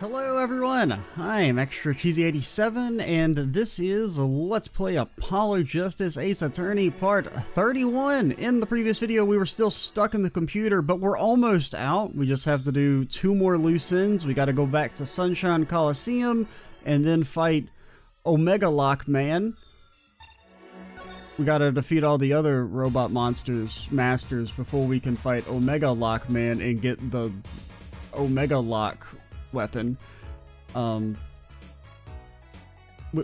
Hello everyone, I'm Extra Cheesy 87 and this is Let's Play Apollo Justice Ace Attorney Part 31. In the previous video we were still stuck in the computer, but we're almost out. We just have to do 2 more loose ends. We gotta go back to Sunshine Coliseum and then fight Omega Lock Man. We gotta defeat all the other robot masters before we can fight Omega Lock Man and get the Omega Lock weapon. We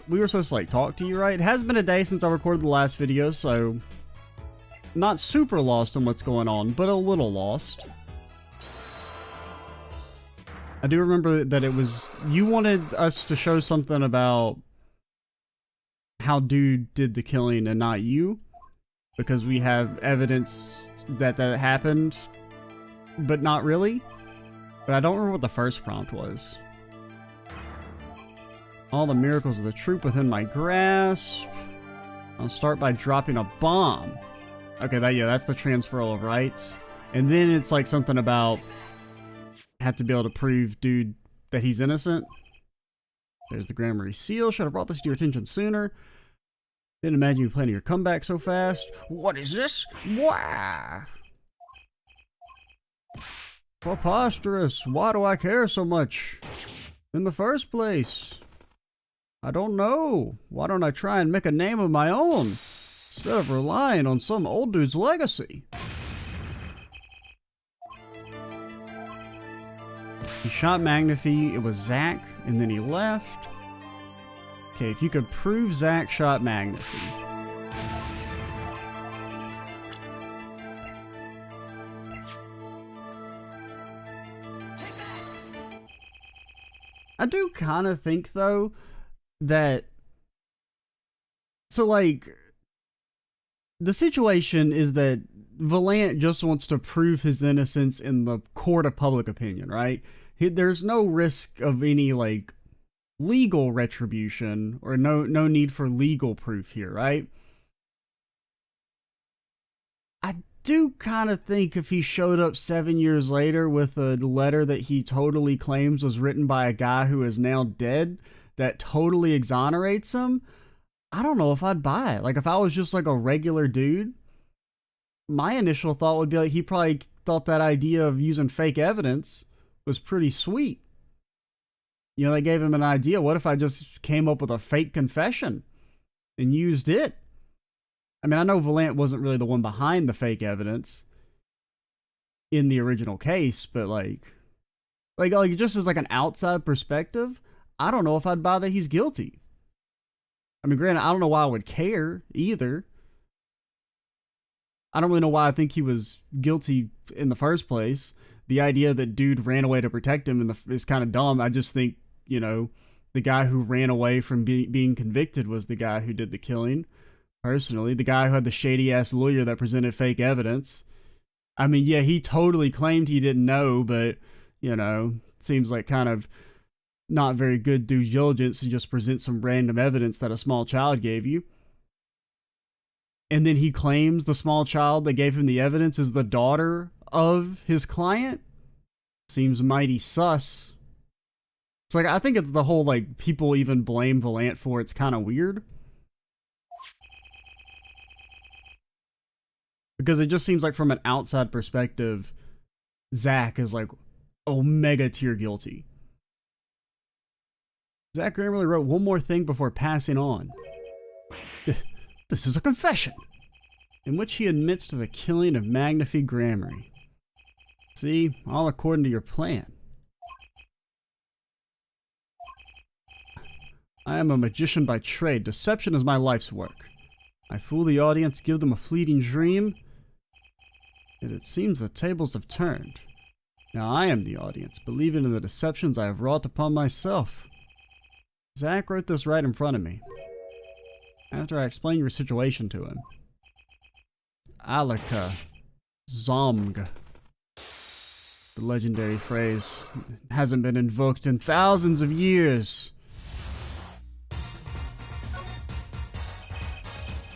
were supposed to like talk to you, right? It has been a day since I recorded the last video, so not super lost on what's going on, but a little lost. I do remember that it was, you wanted us to show something about how Dude did the killing and not you, because we have evidence that that happened, but not really. But I don't remember what the first prompt was. All the miracles of the troop within my grasp. I'll start by dropping a bomb. Okay, that's the transferal of rights. And then it's like something about have to be able to prove Dude that he's innocent. There's the Grammary seal. Should have brought this to your attention sooner. Didn't imagine you planning your comeback so fast. What is this? Wah! Preposterous. Why do I care so much in the first place? I don't know. Why don't I try and make a name of my own instead of relying on some old dude's legacy? He shot Magnifi. It was Zach, and then he left. Okay, if you could prove Zach shot Magnifi. I do kind of think, though, that... So, like, the situation is that Valant just wants to prove his innocence in the court of public opinion, right? There's no risk of any, like, legal retribution, or no need for legal proof here, right? I do kind of think if he showed up 7 years later with a letter that he totally claims was written by a guy who is now dead that totally exonerates him, I don't know if I'd buy it. Like, if I was just like a regular dude, my initial thought would be like, he probably thought that idea of using fake evidence was pretty sweet. You know, they gave him an idea. What if I just came up with a fake confession and used it? I mean, I know Valant wasn't really the one behind the fake evidence in the original case, but like just as like an outside perspective, I don't know if I'd buy that he's guilty. I mean, granted, I don't know why I would care either. I don't really know why I think he was guilty in the first place. The idea that Dude ran away to protect him is kind of dumb. I just think, you know, the guy who ran away from being convicted was the guy who did the killing. Personally, the guy who had the shady-ass lawyer that presented fake evidence. I mean, yeah, he totally claimed he didn't know, but, you know, seems like kind of not very good due diligence to just present some random evidence that a small child gave you. And then he claims the small child that gave him the evidence is the daughter of his client. Seems mighty sus. So, like, I think it's the whole, like, people even blame Valant for it's kind of weird. Because it just seems like from an outside perspective, Zach is like Omega tier guilty. Zach Grammerly wrote one more thing before passing on. This is a confession, in which he admits to the killing of Magnifi Grammary. See, all according to your plan. I am a magician by trade. Deception is my life's work. I fool the audience, give them a fleeting dream. Yet it seems the tables have turned. Now I am the audience, believing in the deceptions I have wrought upon myself. Zach wrote this right in front of me. After I explained your situation to him. Alaka Zomg. The legendary phrase hasn't been invoked in thousands of years.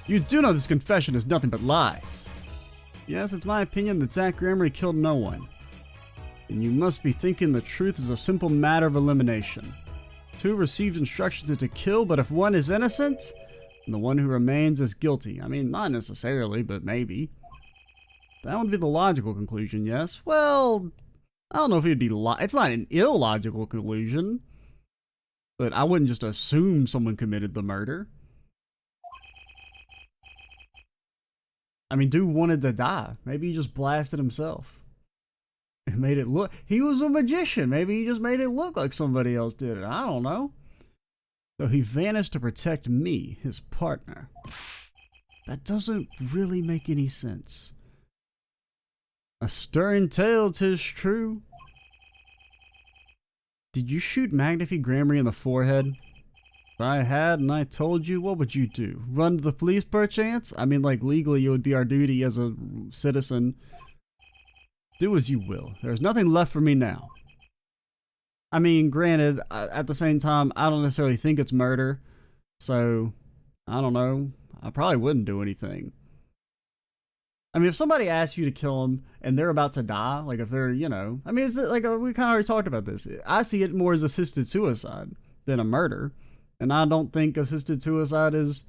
You do know this confession is nothing but lies. Yes, it's my opinion that Zach Grammary killed no one. And you must be thinking the truth is a simple matter of elimination. 2 received instructions to kill, but if 1 is innocent, then the one who remains is guilty. I mean, not necessarily, but maybe. That would be the logical conclusion, yes? Well, I don't know if it'd be it's not an illogical conclusion, but I wouldn't just assume someone committed the murder. I mean, dude wanted to die. Maybe he just blasted himself. It made it look... He was a magician. Maybe he just made it look like somebody else did it. I don't know. So he vanished to protect me, his partner. That doesn't really make any sense. A stirring tale, 'tis true. Did you shoot Magnifi Grammary in the forehead? If I had and I told you, what would you do? Run to the police perchance? I mean, like, legally it would be our duty as a citizen. Do as you will. There's nothing left for me now. I mean, granted, at the same time, I don't necessarily think it's murder. So, I don't know. I probably wouldn't do anything. I mean, if somebody asks you to kill them and they're about to die, like if they're, you know, I mean, it's like we kind of already talked about this. I see it more as assisted suicide than a murder. And I don't think assisted suicide is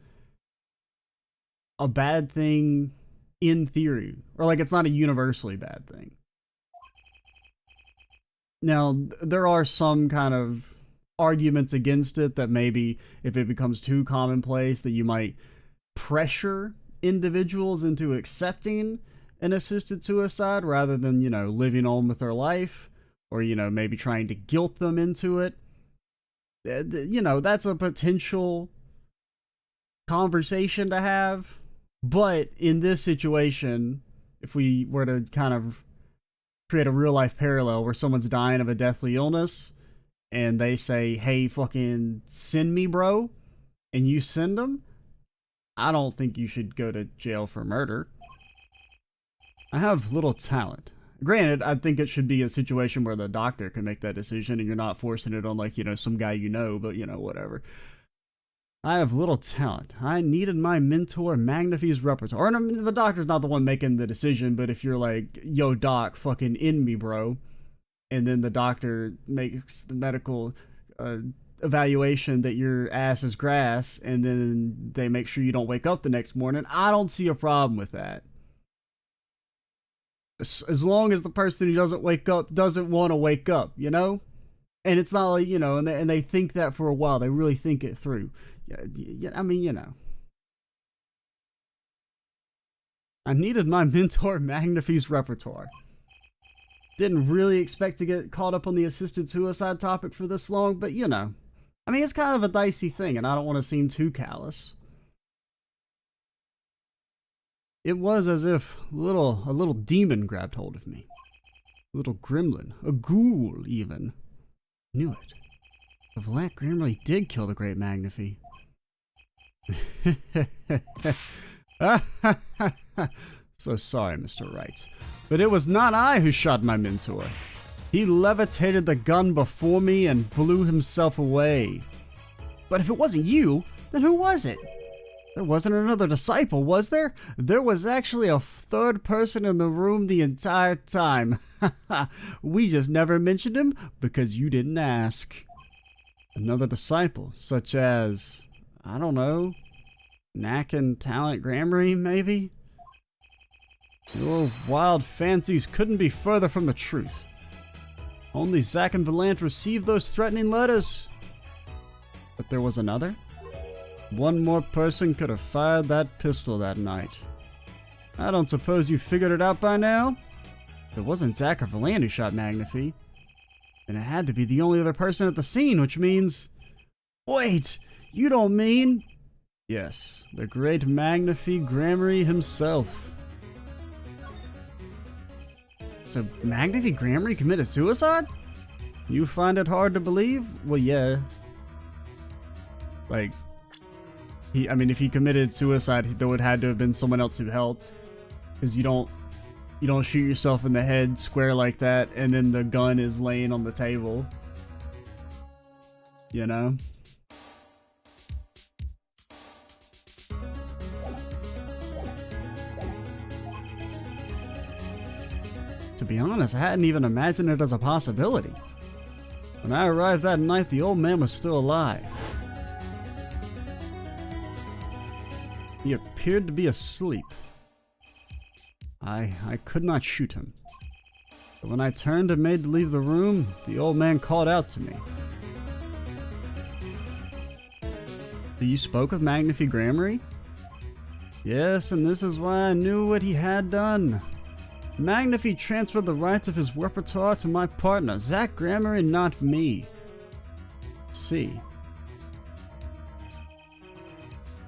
a bad thing in theory. Or like it's not a universally bad thing. Now, there are some kind of arguments against it that maybe if it becomes too commonplace that you might pressure individuals into accepting an assisted suicide rather than, you know, living on with their life or, you know, maybe trying to guilt them into it. You know, that's a potential conversation to have. But in this situation, if we were to kind of create a real life parallel where someone's dying of a deathly illness and they say, hey, fucking send me, bro, and you send them, I don't think you should go to jail for murder. I have little talent. Granted, I think it should be a situation where the doctor can make that decision and you're not forcing it on, like, you know, some guy you know, but, you know, whatever. I have little talent. I needed my mentor Magnifi's repertoire. And I mean, the doctor's not the one making the decision, but if you're like, yo, doc, fucking in me, bro, and then the doctor makes the medical evaluation that your ass is grass, and then they make sure you don't wake up the next morning, I don't see a problem with that. As long as the person who doesn't wake up doesn't want to wake up, you know? And it's not like, you know, and they think that for a while. They really think it through. Yeah, I mean, you know. I needed my mentor Magnifi's repertoire. Didn't really expect to get caught up on the assisted suicide topic for this long, but you know. I mean, it's kind of a dicey thing, and I don't want to seem too callous. It was as if a little demon grabbed hold of me. A little gremlin. A ghoul, even. Knew it. The Black Grammarly did kill the great Magnifi. So sorry, Mr. Wright. But it was not I who shot my mentor. He levitated the gun before me and blew himself away. But if it wasn't you, then who was it? There wasn't another disciple, was there? There was actually a third person in the room the entire time. We just never mentioned him because you didn't ask. Another disciple, such as, I don't know, Knack and Talent Grammary, maybe? Your wild fancies couldn't be further from the truth. Only Zack and Valant received those threatening letters. But there was another? One more person could have fired that pistol that night. I don't suppose you figured it out by now? If it wasn't Zack or Valant who shot Magnifi, then it had to be the only other person at the scene, which means... Wait! You don't mean... Yes, the great Magnifi Grammary himself. So Magnifi Grammary committed suicide? You find it hard to believe? Well, yeah. Like... I mean, if he committed suicide, there would have had to have been someone else who helped. Because you don't shoot yourself in the head square like that, and then the gun is laying on the table. You know? To be honest, I hadn't even imagined it as a possibility. When I arrived that night, the old man was still alive. He appeared to be asleep. I could not shoot him. But when I turned and made to leave the room, the old man called out to me. So you spoke with Magnifi Gramarye? Yes, and this is why I knew what he had done. Magnifi transferred the rights of his repertoire to my partner, Zach Gramarye, not me. See.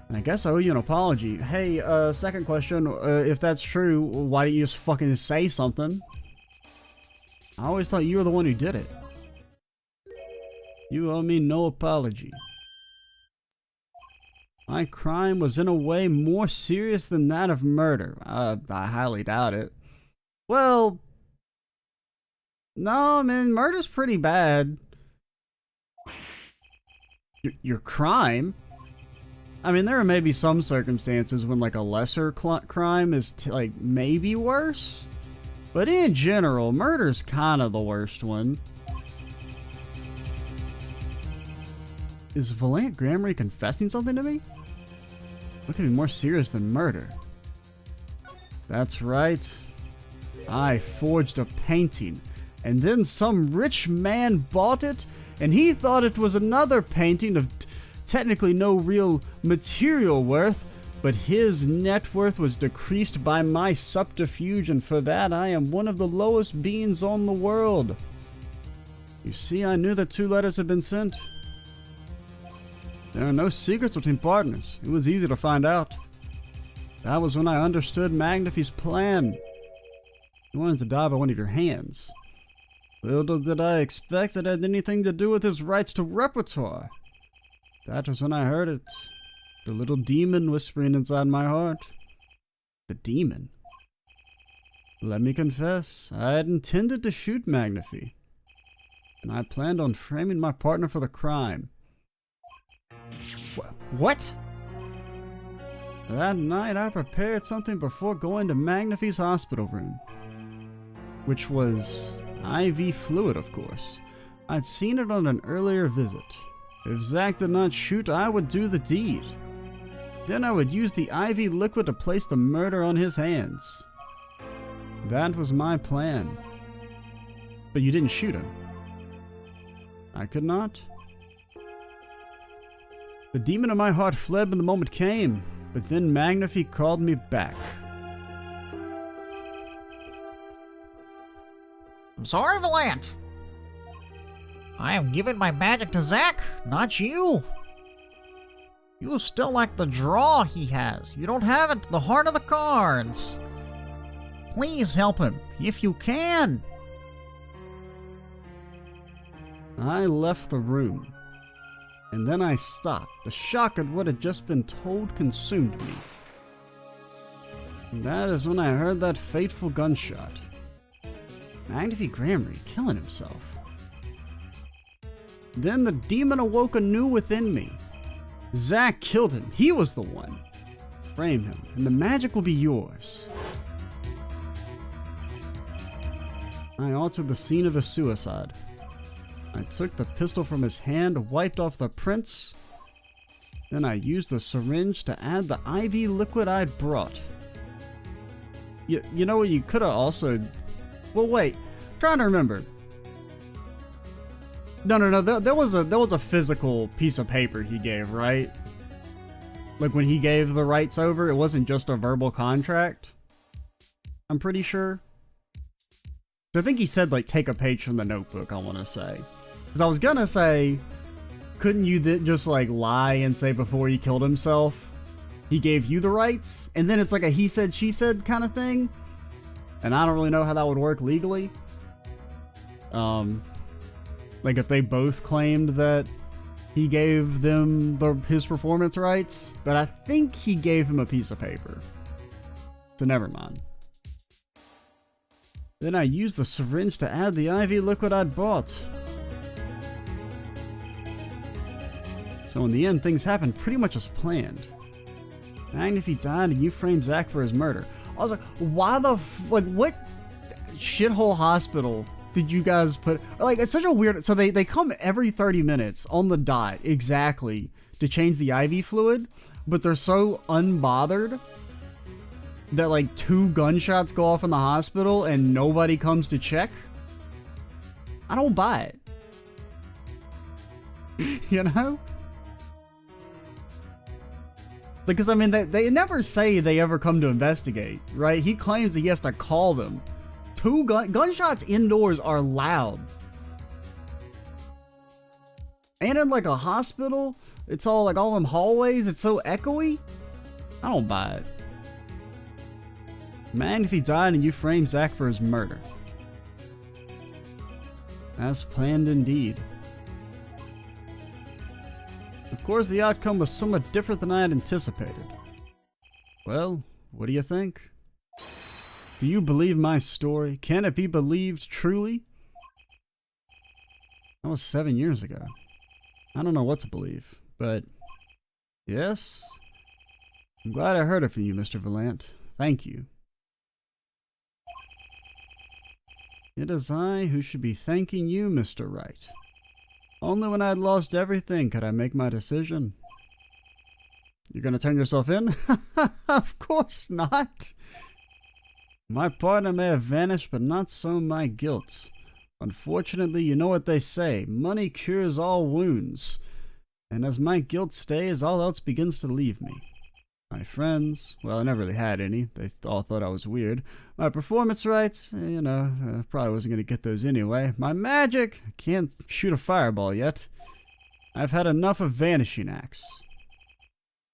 And I guess I owe you an apology. Hey, second question, if that's true, why didn't you just fucking say something? I always thought you were the one who did it. You owe me no apology. My crime was in a way more serious than that of murder. I highly doubt it. Well, no, I mean, murder's pretty bad. Your crime? I mean, there are maybe some circumstances when, like, a lesser crime is, like, maybe worse. But in general, murder's kind of the worst one. Is Valant Gramarye confessing something to me? What could be more serious than murder? That's right. I forged a painting, and then some rich man bought it, and he thought it was another painting of technically no real material worth, but his net worth was decreased by my subterfuge, and for that I am one of the lowest beings on the world. You see, I knew that 2 letters had been sent. There are no secrets between partners. It was easy to find out. That was when I understood Magnifi's plan. He wanted to die by one of your hands. Little did I expect it had anything to do with his rights to repertoire. That was when I heard it. The little demon whispering inside my heart. The demon? Let me confess, I had intended to shoot Magnifi. And I planned on framing my partner for the crime. What? That night I prepared something before going to Magnifi's hospital room. Which was IV fluid, of course. I'd seen it on an earlier visit. If Zach did not shoot, I would do the deed. Then I would use the IV liquid to place the murder on his hands. That was my plan. But you didn't shoot him. I could not. The demon in my heart fled when the moment came, but then Magnifi called me back. I'm sorry, Valant. I am giving my magic to Zach, not you. You still lack the draw he has. You don't have it, the heart of the cards. Please help him, if you can. I left the room. And then I stopped. The shock at what had just been told consumed me. And that is when I heard that fateful gunshot. Magnifi Gramarye killing himself. Then the demon awoke anew within me. Zach killed him. He was the one. Frame him, and the magic will be yours. I altered the scene of his suicide. I took the pistol from his hand, wiped off the prints. Then I used the syringe to add the IV liquid I'd brought. You know what you could have also... Well, wait. I'm trying to remember. No. There was a physical piece of paper he gave, right? Like when he gave the rights over, it wasn't just a verbal contract. I'm pretty sure. I think he said, like, take a page from the notebook, I want to say. Because I was going to say, couldn't you just, like, lie and say before he killed himself, he gave you the rights? And then it's like a he said, she said kind of thing? And I don't really know how that would work legally. Like, if they both claimed that he gave them his performance rights. But I think he gave him a piece of paper. So never mind. Then I used the syringe to add the IV liquid I'd bought. So in the end, things happened pretty much as planned. Magnifi died and you framed Zach for his murder. I was like, why the like, what? shithole hospital did you guys put? Like, it's such a weird. So they come every 30 minutes on the dot exactly to change the IV fluid, but they're so unbothered that like 2 gunshots go off in the hospital and nobody comes to check. I don't buy it. You know? Because, I mean, they never say they ever come to investigate, right? He claims that he has to call them. 2 gunshots indoors are loud. And in, like, a hospital, it's all, like, all them hallways, it's so echoey. I don't buy it. Man, if he died and you framed Zach for his murder. As planned indeed. Of course, the outcome was somewhat different than I had anticipated. Well, what do you think? Do you believe my story? Can it be believed truly? That was 7 years ago. I don't know what to believe, but yes, I'm glad I heard it from you, Mr. Valant. Thank you. It is I who should be thanking you, Mr. Wright. Only when I had lost everything could I make my decision. You're gonna turn yourself in? Of course not. My partner may have vanished, but not so my guilt. Unfortunately, you know what they say, money cures all wounds. And as my guilt stays, all else begins to leave me. My friends, well, I never really had any. They all thought I was weird. My performance rights, you know, probably wasn't going to get those anyway. My magic, I can't shoot a fireball yet. I've had enough of vanishing acts.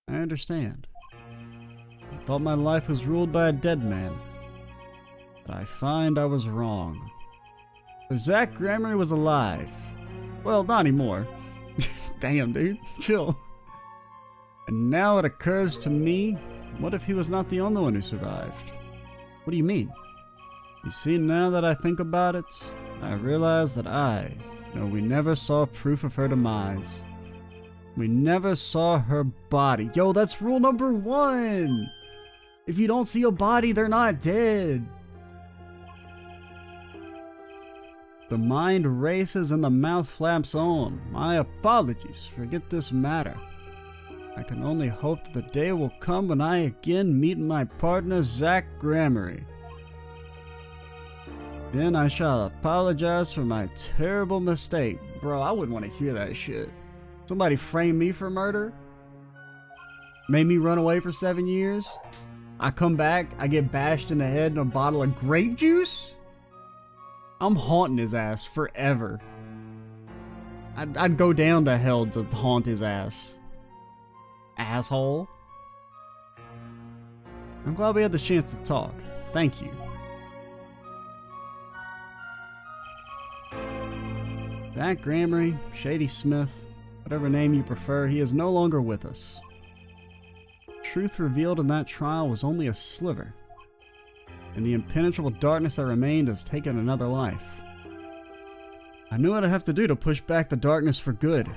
I understand. I thought my life was ruled by a dead man. But I find I was wrong. But Zach Grammar was alive. Well, not anymore. Damn, dude. Chill. And now it occurs to me, what if he was not the only one who survived? What do you mean? You see, now that I think about it, I realize that we never saw proof of her demise. We never saw her body. Yo, that's rule number 1! If you don't see a body, they're not dead. The mind races and the mouth flaps on. My apologies, forget this matter. I can only hope that the day will come when I again meet my partner, Zach Grammary. Then I shall apologize for my terrible mistake. Bro, I wouldn't want to hear that shit. Somebody framed me for murder? Made me run away for 7 years? I come back, I get bashed in the head in a bottle of grape juice? I'm haunting his ass forever. I'd go down to hell to haunt his ass. Asshole. I'm glad we had the chance to talk. Thank you. Zach Grammary, Shady Smith, whatever name you prefer, he is no longer with us. Truth revealed in that trial was only a sliver, and the impenetrable darkness that remained has taken another life. I knew what I'd have to do to push back the darkness for good.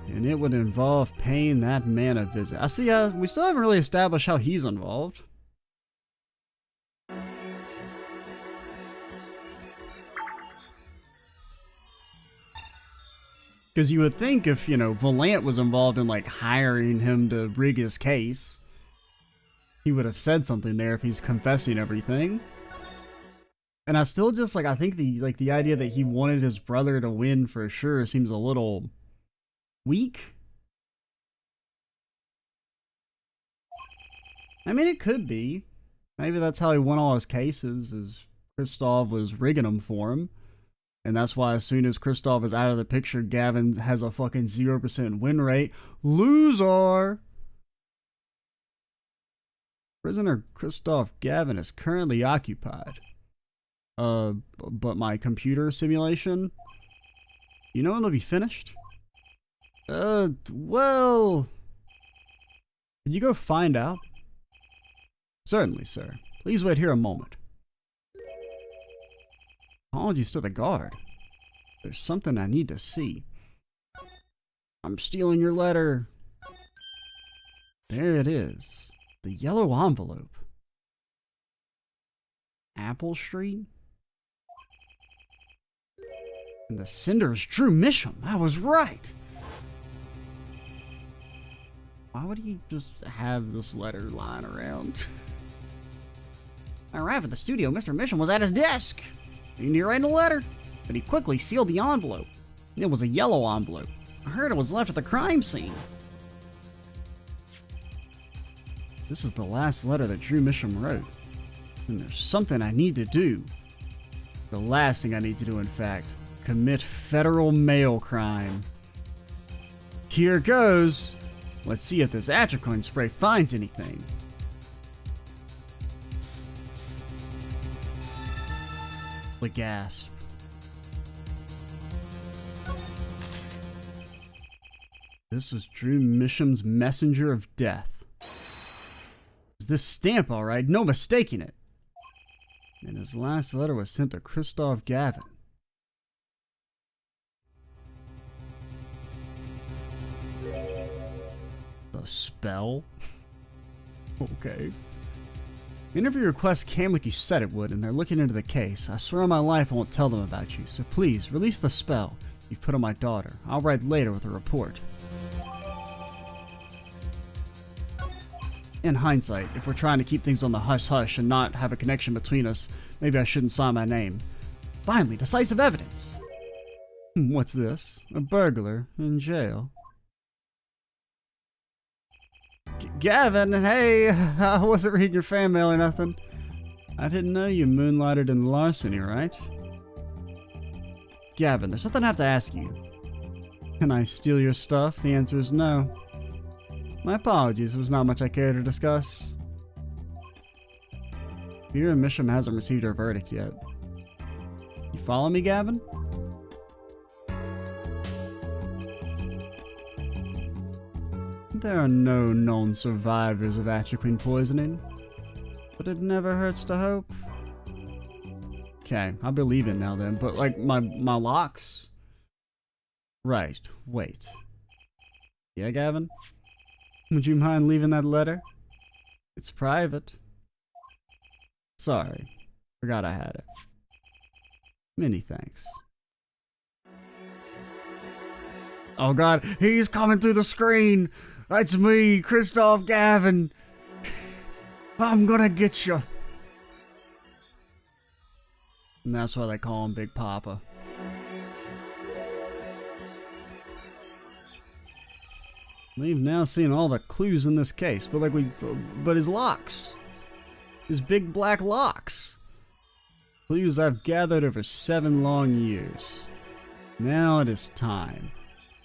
And it would involve paying that man a visit. I see, we still haven't really established how he's involved. Because you would think if, Valant was involved in, like, hiring him to rig his case, he would have said something there if he's confessing everything. And I still just, I think the idea that he wanted his brother to win for sure seems a little weak? I mean, it could be. Maybe that's how he won all his cases, is Kristoff was rigging them for him. And that's why as soon as Kristoff is out of the picture, Gavin has a fucking 0% win rate. Loser! Prisoner Kristoff Gavin is currently occupied. But my computer simulation? You know when it'll be finished? Well... Can you go find out? Certainly, sir. Please wait here a moment. Apologies to the guard. There's something I need to see. I'm stealing your letter. There it is. The yellow envelope. Apple Street? And the sender is Drew Misham. I was right. Why would he just have this letter lying around? I arrived at the studio. Mr. Misham was at his desk. He knew writing a letter, but he quickly sealed the envelope. It was a yellow envelope. I heard it was left at the crime scene. This is the last letter that Drew Misham wrote. And there's something I need to do. The last thing I need to do, in fact. Commit federal mail crime. Here goes. Let's see if this atropine spray finds anything. The gasp. This was Drew Misham's messenger of death. Is this stamp all right? No mistaking it. And his last letter was sent to Christoph Gavin. The spell? Okay. Interview request came like you said it would, and they're looking into the case. I swear on my life I won't tell them about you, so please, release the spell you've put on my daughter. I'll write later with a report. In hindsight, if we're trying to keep things on the hush-hush and not have a connection between us, maybe I shouldn't sign my name. Finally, decisive evidence! What's this? A burglar in jail. Gavin, hey, I wasn't reading your fan mail or nothing. I didn't know you moonlighted in larceny, right? Gavin, there's something I have to ask you. Can I steal your stuff? The answer is no. My apologies, there was not much I care to discuss. Vera Misham hasn't received her verdict yet. You follow me, Gavin? There are no known survivors of atropine poisoning, but it never hurts to hope. Okay, I believe it now then, but like my locks? Right, wait. Yeah, Gavin? Would you mind leaving that letter? It's private. Sorry, forgot I had it. Many thanks. Oh god, he's coming through the screen! That's me, Christoph Gavin! I'm gonna get you! And that's why they call him Big Papa. We've now seen all the clues in this case, but his locks. His big black locks. Clues I've gathered over 7 long years. Now it is time.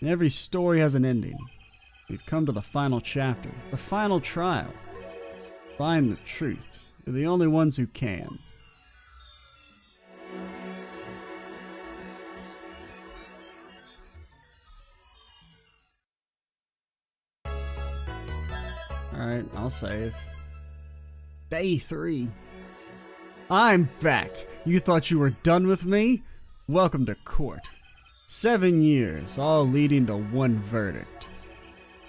Every story has an ending. We've come to the final chapter, the final trial. Find the truth. You're the only ones who can. Alright, I'll save. Day 3. I'm back! You thought you were done with me? Welcome to court. 7 years, all leading to one verdict.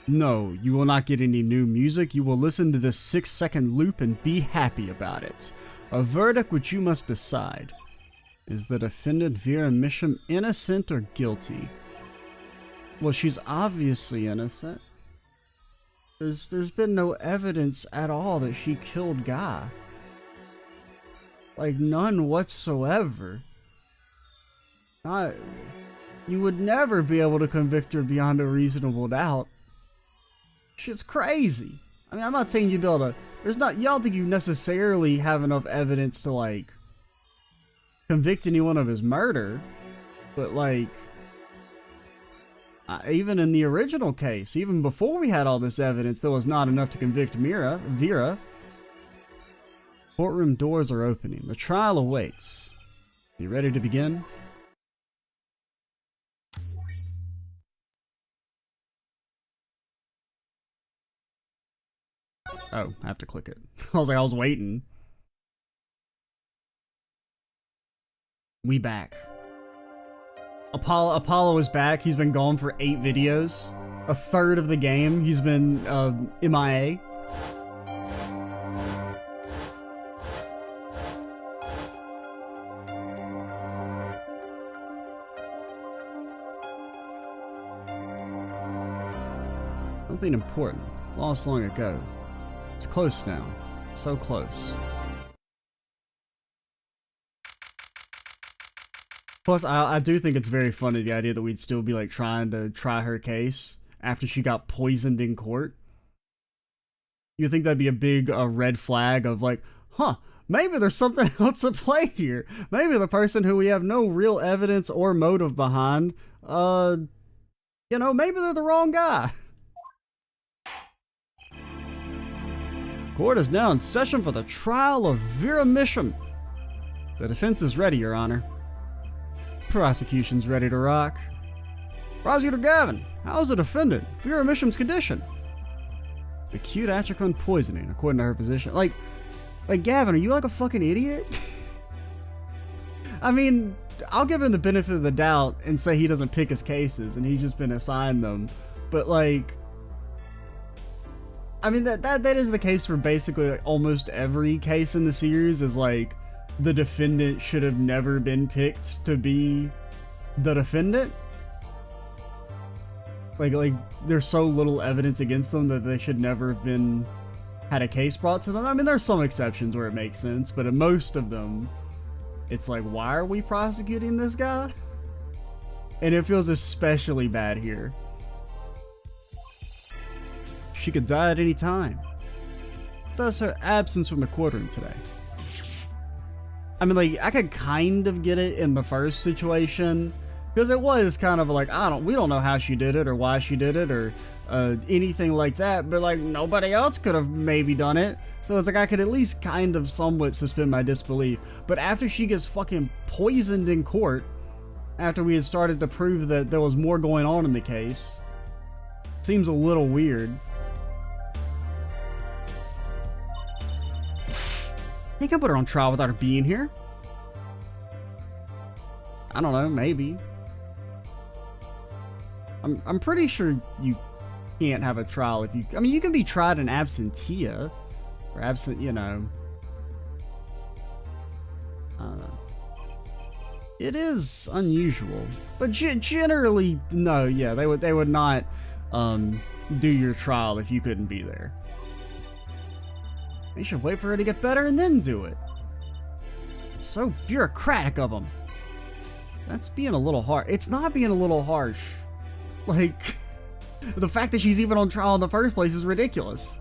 No, you will not get any new music. You will listen to this 6-second loop and be happy about it. A verdict which you must decide. Is the defendant Vera Misham innocent or guilty? Well, she's obviously innocent. There's been no evidence at all that she killed Guy. Like, none whatsoever. You would never be able to convict her beyond a reasonable doubt. Shit's crazy. I mean, I'm not saying you'd be able to... you don't think you necessarily have enough evidence to, like, convict anyone of his murder. But, like... even in the original case, even before we had all this evidence, there was not enough to convict Vera. Courtroom doors are opening. The trial awaits. You ready to begin? Oh, I have to click it. I was waiting. We back. Apollo is back. He's been gone for 8 videos. A third of the game, he's been MIA. Something important, lost long ago. It's close now. So close. Plus, I do think it's very funny, the idea that we'd still be like trying to try her case after she got poisoned in court. You think that'd be a big red flag of like, huh, maybe there's something else at play here. Maybe the person who we have no real evidence or motive behind, maybe they're the wrong guy. Court is now in session for the trial of Vera Misham. The defense is ready, Your Honor. Prosecution's ready to rock. Prosecutor Gavin, how's the defendant, Vera Misham's condition? Acute atricon poisoning, according to her physician. Like, Gavin, are you like a fucking idiot? I mean, I'll give him the benefit of the doubt and say he doesn't pick his cases and he's just been assigned them. But like, I mean, that is the case for basically like almost every case in the series, is like the defendant should have never been picked to be the defendant. Like there's so little evidence against them that they should never have been had a case brought to them. I mean, there's some exceptions where it makes sense, but in most of them, it's like, why are we prosecuting this guy? And it feels especially bad here. She could die at any time. Thus her absence from the courtroom today. I mean, like, I could kind of get it in the first situation, because it was kind of like, we don't know how she did it or why she did it or anything like that, but like nobody else could have maybe done it. So it's like I could at least kind of somewhat suspend my disbelief. But after she gets fucking poisoned in court, after we had started to prove that there was more going on in the case, seems a little weird. They can put her on trial without her being here. I don't know, maybe. I'm pretty sure you can't have a trial if you... I mean, you can be tried in absentia. Or absent, I don't know. It is unusual. But generally, no, yeah, they would not do your trial if you couldn't be there. They should wait for her to get better and then do it. It's so bureaucratic of them. That's being a little harsh. It's not being a little harsh. Like, the fact that she's even on trial in the first place is ridiculous.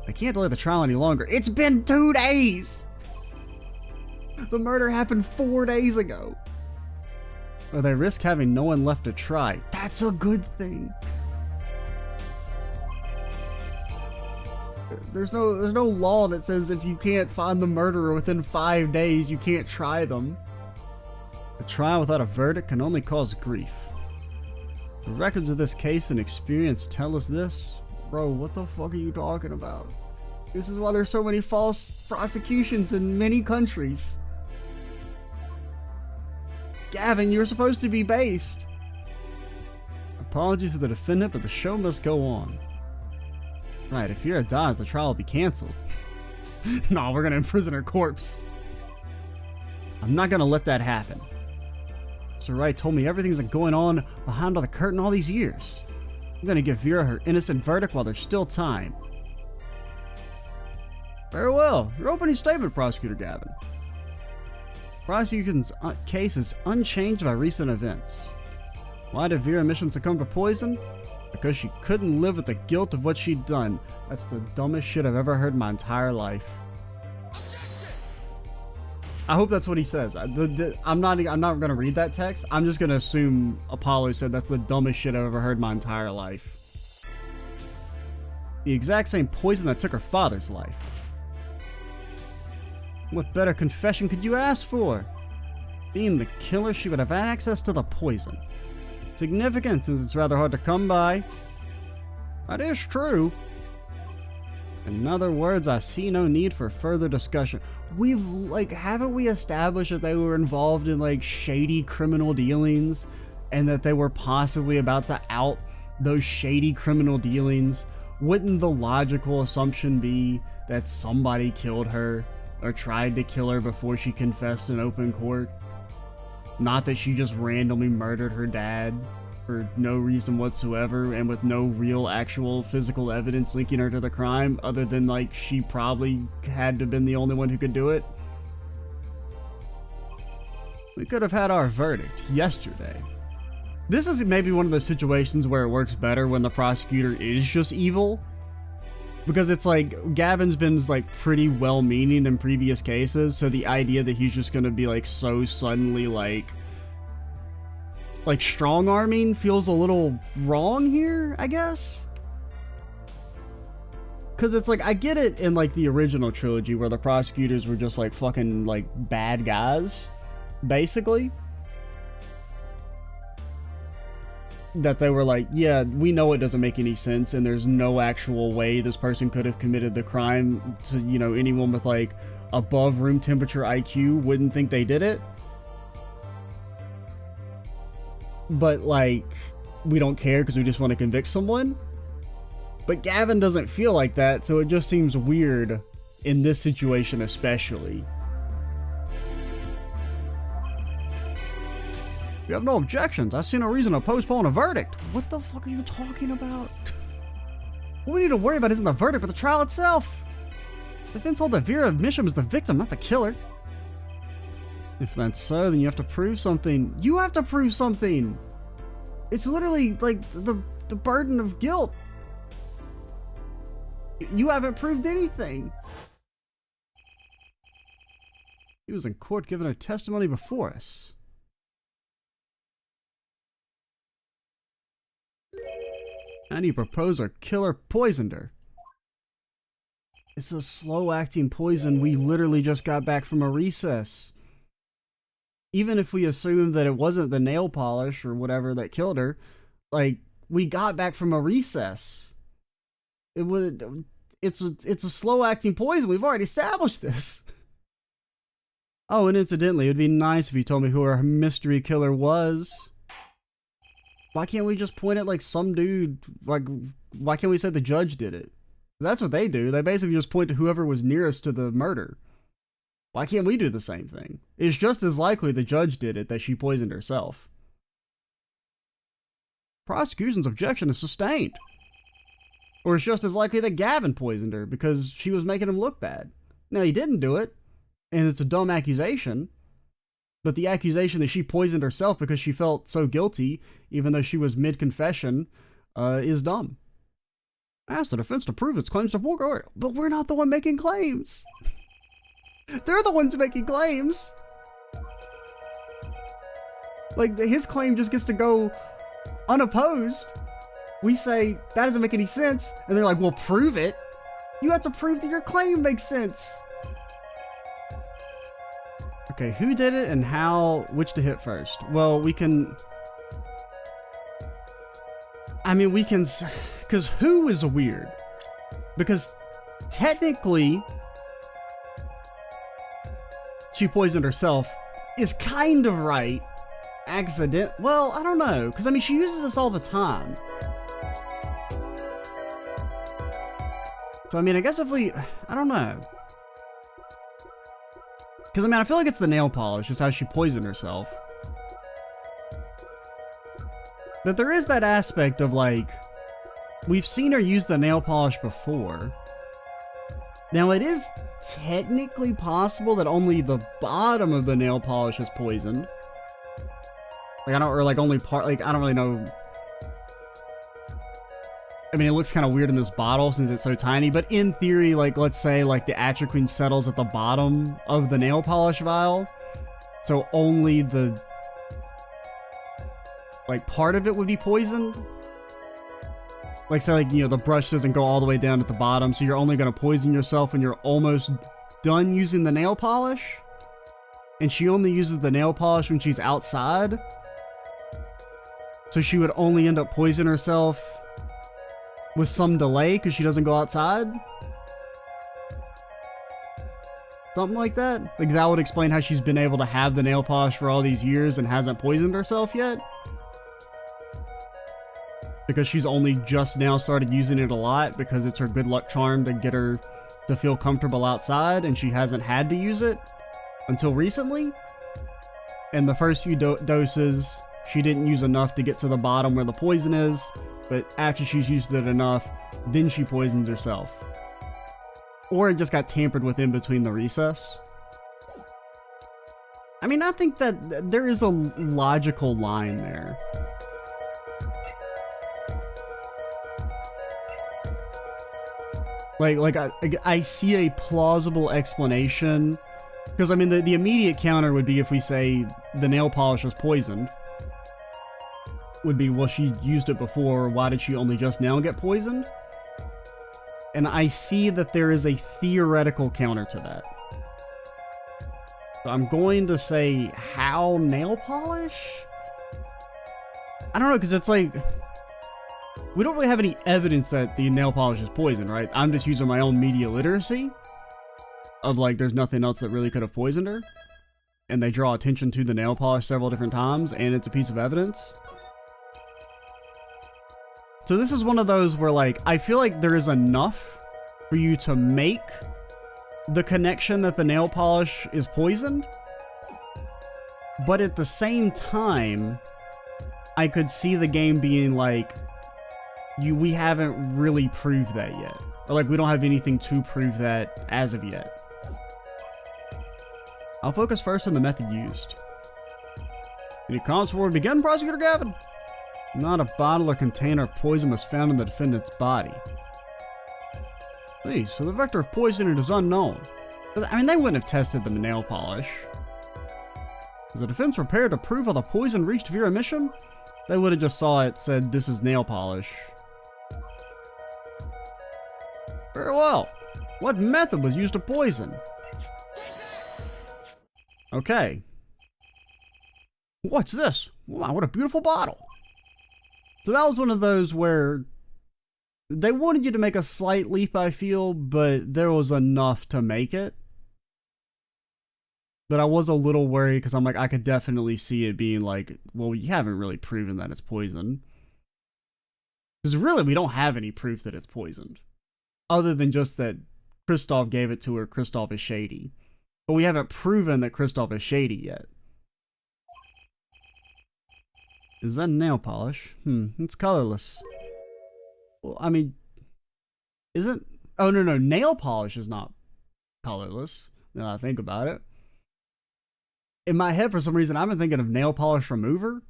I can't delay the trial any longer. It's been 2 days! The murder happened 4 days ago. Or they risk having no one left to try. That's a good thing. There's no law that says if you can't find the murderer within 5 days, you can't try them. A trial without a verdict can only cause grief. The records of this case and experience tell us this. Bro, what the fuck are you talking about? This is why there's so many false prosecutions in many countries. Gavin, you're supposed to be based. Apologies to the defendant, but the show must go on. Right, if Vera dies, the trial will be cancelled. No, we're gonna imprison her corpse. I'm not gonna let that happen. Mr. Wright told me everything's been going on behind the curtain all these years. I'm gonna give Vera her innocent verdict while there's still time. Very well. Your opening statement, Prosecutor Gavin. Prosecution's case is unchanged by recent events. Why did Vera Misham succumb to poison? Because she couldn't live with the guilt of what she'd done. That's the dumbest shit I've ever heard in my entire life. I hope that's what he says. I'm not gonna read that text. I'm just gonna assume Apollo said that's the dumbest shit I've ever heard in my entire life. The exact same poison that took her father's life. What better confession could you ask for? Being the killer, she would have had access to the poison. Significant, since it's rather hard to come by. That is true. In other words, I see no need for further discussion. Haven't we established that they were involved in, shady criminal dealings? And that they were possibly about to out those shady criminal dealings? Wouldn't the logical assumption be that somebody killed her? Or tried to kill her before she confessed in open court? Not that she just randomly murdered her dad. for no reason whatsoever and with no real actual physical evidence linking her to the crime other than like she probably had to have been the only one who could do it. We could have had our verdict yesterday. This is maybe one of those situations where it works better when the prosecutor is just evil. Because it's like, Gavin's been like pretty well-meaning in previous cases, so the idea that he's just gonna be like so suddenly like strong-arming feels a little wrong here, I guess. Because it's like, I get it in like the original trilogy where the prosecutors were just like fucking like bad guys, basically. That they were like, yeah, we know it doesn't make any sense and there's no actual way this person could have committed the crime to, you know, anyone with like above room temperature IQ wouldn't think they did it. But like, we don't care because we just want to convict someone. But Gavin doesn't feel like that, so it just seems weird in this situation especially. You have no objections. I see no reason to postpone a verdict. What the fuck are you talking about? What we need to worry about isn't the verdict, but the trial itself. The defense hold that Vera Misham is the victim, not the killer. If that's so, then you have to prove something. You have to prove something. It's literally like the burden of guilt. You haven't proved anything. He was in court giving a testimony before us. And you propose our killer poisoned her. It's a slow-acting poison. We literally just got back from a recess. Even if we assume that it wasn't the nail polish or whatever that killed her, like, we got back from a recess. It's a slow-acting poison. We've already established this. Oh, and incidentally, it'd be nice if you told me who our mystery killer was. Why can't we just point at like some dude? Like, why can't we say the judge did it? That's what they do. They basically just point to whoever was nearest to the murder. Why can't we do the same thing? It's just as likely the judge did it that she poisoned herself. Prosecution's objection is sustained. Or it's just as likely that Gavin poisoned her because she was making him look bad. Now, he didn't do it, and it's a dumb accusation. But the accusation that she poisoned herself because she felt so guilty, even though she was mid-confession, is dumb. I asked the defense to prove its claims to purgatory, but we're not the one making claims. They're the ones making claims. Like, his claim just gets to go unopposed. We say, that doesn't make any sense, and they're like, well, prove it. You have to prove that your claim makes sense. Okay, who did it and how, which to hit first? Well, we can... I mean, we can... Because who is weird? Because technically, she poisoned herself is kind of right. Well, I don't know. Because, I mean, she uses this all the time. So, I mean, I guess if we... I don't know. Because, I mean, I feel like it's the nail polish, just how she poisoned herself. But there is that aspect of, like, we've seen her use the nail polish before. Now, it is technically possible that only the bottom of the nail polish is poisoned. Like, only part, like, I don't really know. I mean, it looks kind of weird in this bottle since it's so tiny, but in theory, like, let's say, like, the atropine settles at the bottom of the nail polish vial, so only the, like, part of it would be poisoned. Like, say, like, you know, the brush doesn't go all the way down at the bottom, so you're only going to poison yourself when you're almost done using the nail polish, and she only uses the nail polish when she's outside, so she would only end up poisoning herself with some delay because she doesn't go outside. Something like that. Like, that would explain how she's been able to have the nail polish for all these years and hasn't poisoned herself yet. Because she's only just now started using it a lot because it's her good luck charm to get her to feel comfortable outside, and she hasn't had to use it until recently. And the first few doses she didn't use enough to get to the bottom where the poison is, but after she's used it enough, then she poisons herself. Or it just got tampered with in between the recess. I mean, I think that there is a logical line there. Like I see a plausible explanation. Because, I mean, the immediate counter would be if we say the nail polish was poisoned. Would be, well, she used it before, why did she only just now get poisoned? And I see that there is a theoretical counter to that. So I'm going to say, how nail polish? I don't know, because it's like, we don't really have any evidence that the nail polish is poisoned, right? I'm just using my own media literacy of like, there's nothing else that really could have poisoned her. And they draw attention to the nail polish several different times, and it's a piece of evidence. So this is one of those where, like, I feel like there is enough for you to make the connection that the nail polish is poisoned. But at the same time, I could see the game being like, we haven't really proved that yet. Or like, we don't have anything to prove that as of yet. I'll focus first on the method used. Any comments before we begin, Prosecutor Gavin? Not a bottle or container of poison was found in the defendant's body. Please, so the vector of poison is unknown. But, I mean, they wouldn't have tested the nail polish. Is the defense prepared to prove how the poison reached Vera Misham? They would have just saw it, said, this is nail polish. Very well. What method was used to poison? Okay. What's this? Wow, what a beautiful bottle. So that was one of those where they wanted you to make a slight leap, I feel, but there was enough to make it. But I was a little worried because I'm like, I could definitely see it being like, well, you haven't really proven that it's poisoned. Because really, we don't have any proof that it's poisoned. Other than just that Kristoff gave it to her, Kristoff is shady. But we haven't proven that Kristoff is shady yet. Is that nail polish? It's colorless. Well, I mean, isn't... Oh, no, nail polish is not colorless, now that I think about it. In my head, for some reason, I've been thinking of nail polish remover.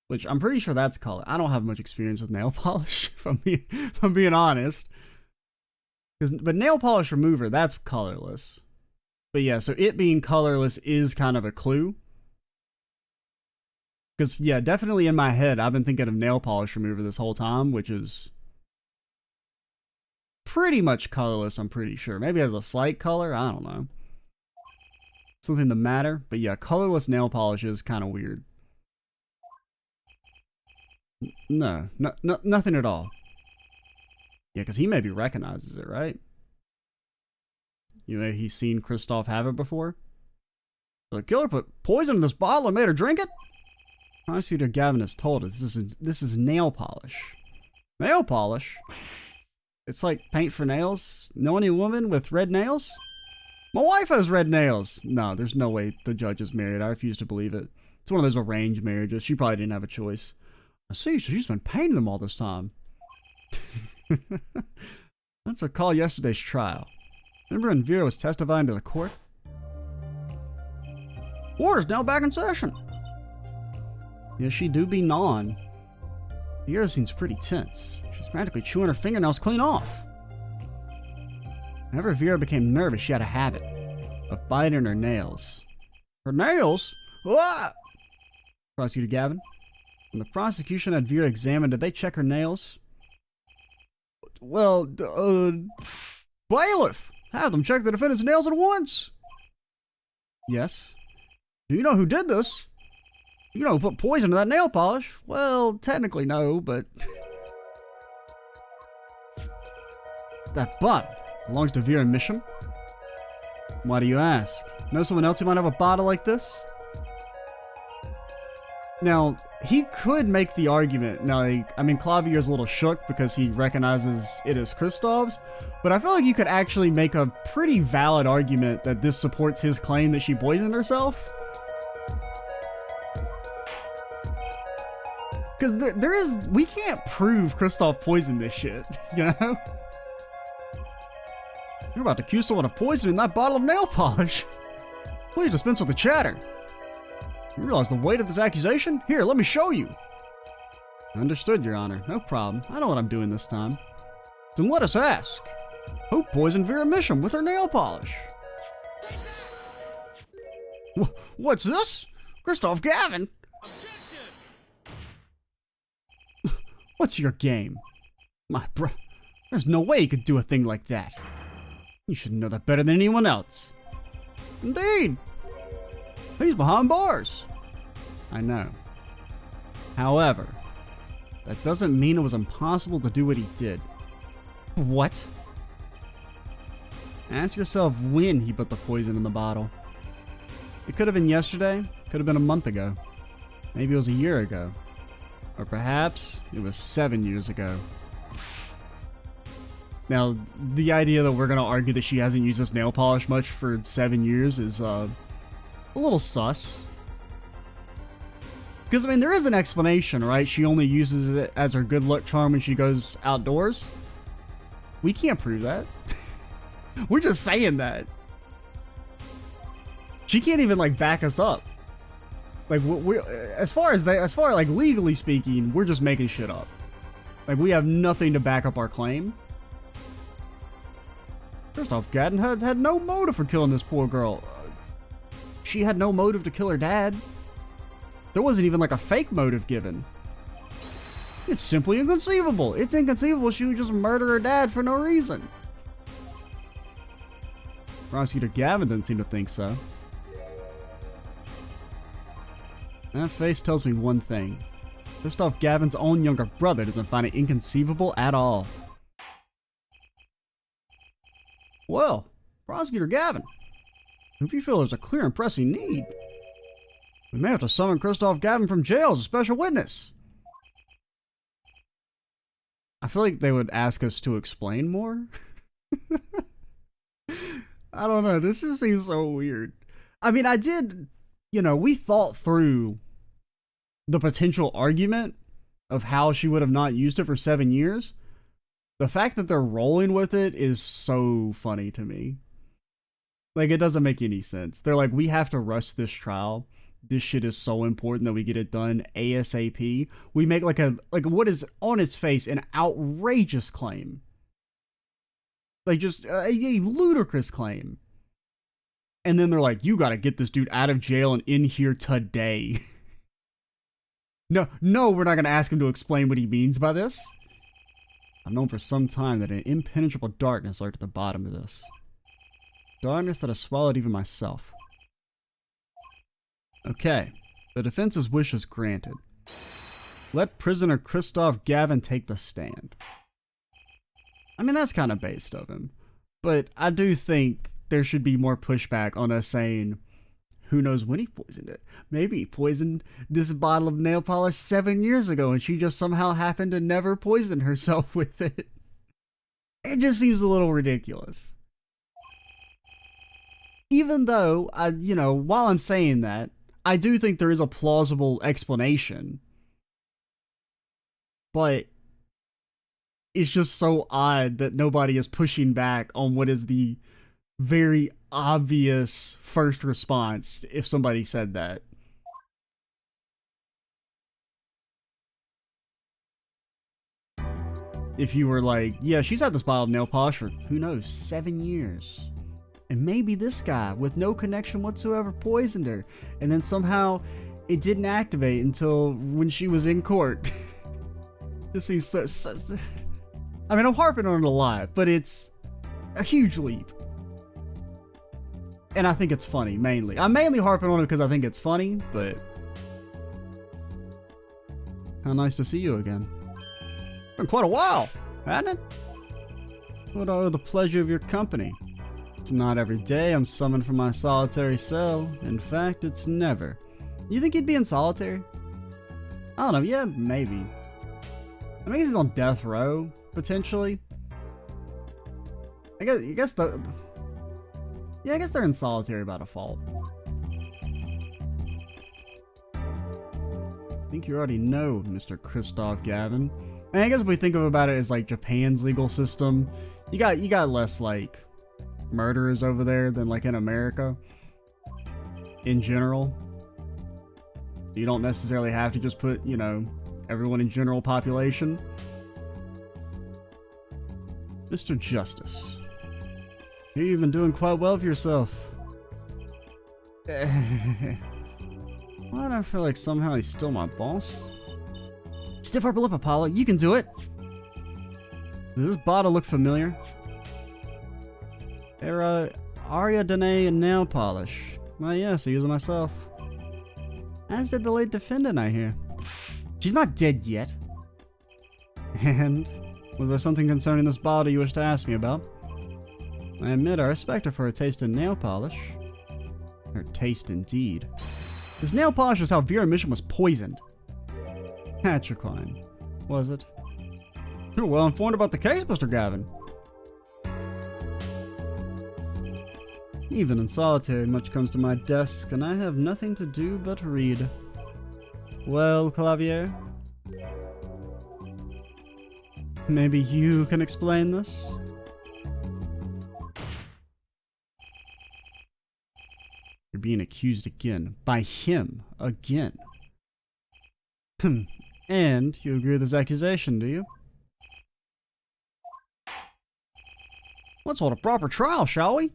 Which, I'm pretty sure that's color. I don't have much experience with nail polish, if I'm being honest. But nail polish remover, that's colorless. But yeah, so it being colorless is kind of a clue. Because, yeah, definitely in my head, I've been thinking of nail polish remover this whole time, which is pretty much colorless, I'm pretty sure. Maybe it has a slight color, I don't know. Something to matter, but yeah, colorless nail polish is kind of weird. No, nothing at all. Yeah, because he maybe recognizes it, right? You know, he's seen Kristoff have it before. The killer put poison in this bottle and made her drink it? Prosecutor Gavin has told us this is nail polish. Nail polish? It's like paint for nails? Know any woman with red nails? My wife has red nails. No, there's no way the judge is married. I refuse to believe it. It's one of those arranged marriages. She probably didn't have a choice. I see, so she's been painting them all this time. Let's recall yesterday's trial. Remember when Vera was testifying to the court? Order's now back in session. Yes, she do be gnawing. Vera seems pretty tense. She's practically chewing her fingernails clean off. Whenever Vera became nervous, she had a habit of biting her nails. Her nails? Ah! Prosecutor Gavin. When the prosecution had Vera examined, did they check her nails? Well, bailiff! Have them check the defendant's nails at once! Yes. Do you know who did this? You know who put poison in that nail polish? Well, technically no, but... That bottle belongs to Vera Misham? Why do you ask? Know someone else who might have a bottle like this? Now, he could make the argument. Now, I mean, Clavier's a little shook because he recognizes it as Kristoff's, but I feel like you could actually make a pretty valid argument that this supports his claim that she poisoned herself. Because we can't prove Kristoff poisoned this shit, you know? You're about to accuse someone of poisoning that bottle of nail polish. Please dispense with the chatter. You realize the weight of this accusation? Here, let me show you. Understood, Your Honor. No problem. I know what I'm doing this time. Then let us ask. Who poisoned Vera Misham with her nail polish? What's this? Kristoff Gavin? What's your game? My bro... There's no way you could do a thing like that. You should know that better than anyone else. Indeed. He's behind bars. I know. However, that doesn't mean it was impossible to do what he did. What? Ask yourself when he put the poison in the bottle. It could have been yesterday, could have been a month ago. Maybe it was a year ago. Or perhaps it was 7 years ago. Now, the idea that we're going to argue that she hasn't used this nail polish much for 7 years is a little sus. Because, I mean, there is an explanation, right? She only uses it as her good luck charm when she goes outdoors. We can't prove that. We're just saying that. She can't even, like, back us up. Like, as far as like legally speaking, we're just making shit up. Like, we have nothing to back up our claim. Kristoff Gavin had no motive for killing this poor girl. She had no motive to kill her dad. There wasn't even like a fake motive given. It's simply inconceivable. It's inconceivable she would just murder her dad for no reason. Prosecutor Gavin didn't seem to think so. That face tells me one thing. Kristoff Gavin's own younger brother doesn't find it inconceivable at all. Well, Prosecutor Gavin, if you feel there's a clear and pressing need, we may have to summon Kristoff Gavin from jail as a special witness. I feel like they would ask us to explain more. I don't know, this just seems so weird. I mean, we thought through the potential argument of how she would have not used it for 7 years. The fact that they're rolling with it is so funny to me. Like, it doesn't make any sense. They're like, we have to rush this trial. This shit is so important that we get it done ASAP. We make like what is on its face an outrageous claim. Like, just a ludicrous claim. And then they're like, you gotta get this dude out of jail and in here today. No, we're not gonna ask him to explain what he means by this. I've known for some time that an impenetrable darkness lurked at the bottom of this. Darkness that has swallowed even myself. Okay, the defense's wish is granted. Let prisoner Kristoff Gavin take the stand. I mean, that's kind of based of him. But I do think there should be more pushback on us saying, who knows when he poisoned it? Maybe he poisoned this bottle of nail polish 7 years ago and she just somehow happened to never poison herself with it. It just seems a little ridiculous. Even though, while I'm saying that, I do think there is a plausible explanation. But it's just so odd that nobody is pushing back on what is the very obvious first response if somebody said that. If you were like, yeah, she's had this bottle of nail polish for, who knows, 7 years. And maybe this guy, with no connection whatsoever, poisoned her. And then somehow it didn't activate until when she was in court. This seems so... I mean, I'm harping on it a lot, but it's a huge leap. And I think it's funny, mainly. I'm mainly harping on it because I think it's funny, but... How nice to see you again. Been quite a while, hasn't it? What I owe the pleasure of your company. It's not every day I'm summoned from my solitary cell. In fact, it's never. You think he'd be in solitary? I don't know, yeah, maybe. I mean, he's on death row, potentially. I guess they're in solitary by default. I think you already know, Mr. Christoph Gavin. And I guess if we think about it as like Japan's legal system, you got less like murderers over there than like in America in general. You don't necessarily have to just put, you know, everyone in general population. Mr. Justice, you've been doing quite well for yourself. Why do I feel like somehow he's still my boss? Stiff upper lip, Apollo. You can do it. Does this bottle look familiar? Era Aria Dene nail polish. Well, yes, I use it myself. As did the late defendant, I hear. She's not dead yet. And was there something concerning this bottle you wish to ask me about? I admit I respect her for her taste in nail polish. Her taste, indeed. This nail polish was how Vera Mission was poisoned. Atropine, was it? You're well informed about the case, Mr. Gavin. Even in solitary, much comes to my desk, and I have nothing to do but read. Well, Clavier? Maybe you can explain this? You're being accused again. By him. Again. And you agree with this accusation, do you? Let's hold a proper trial, shall we?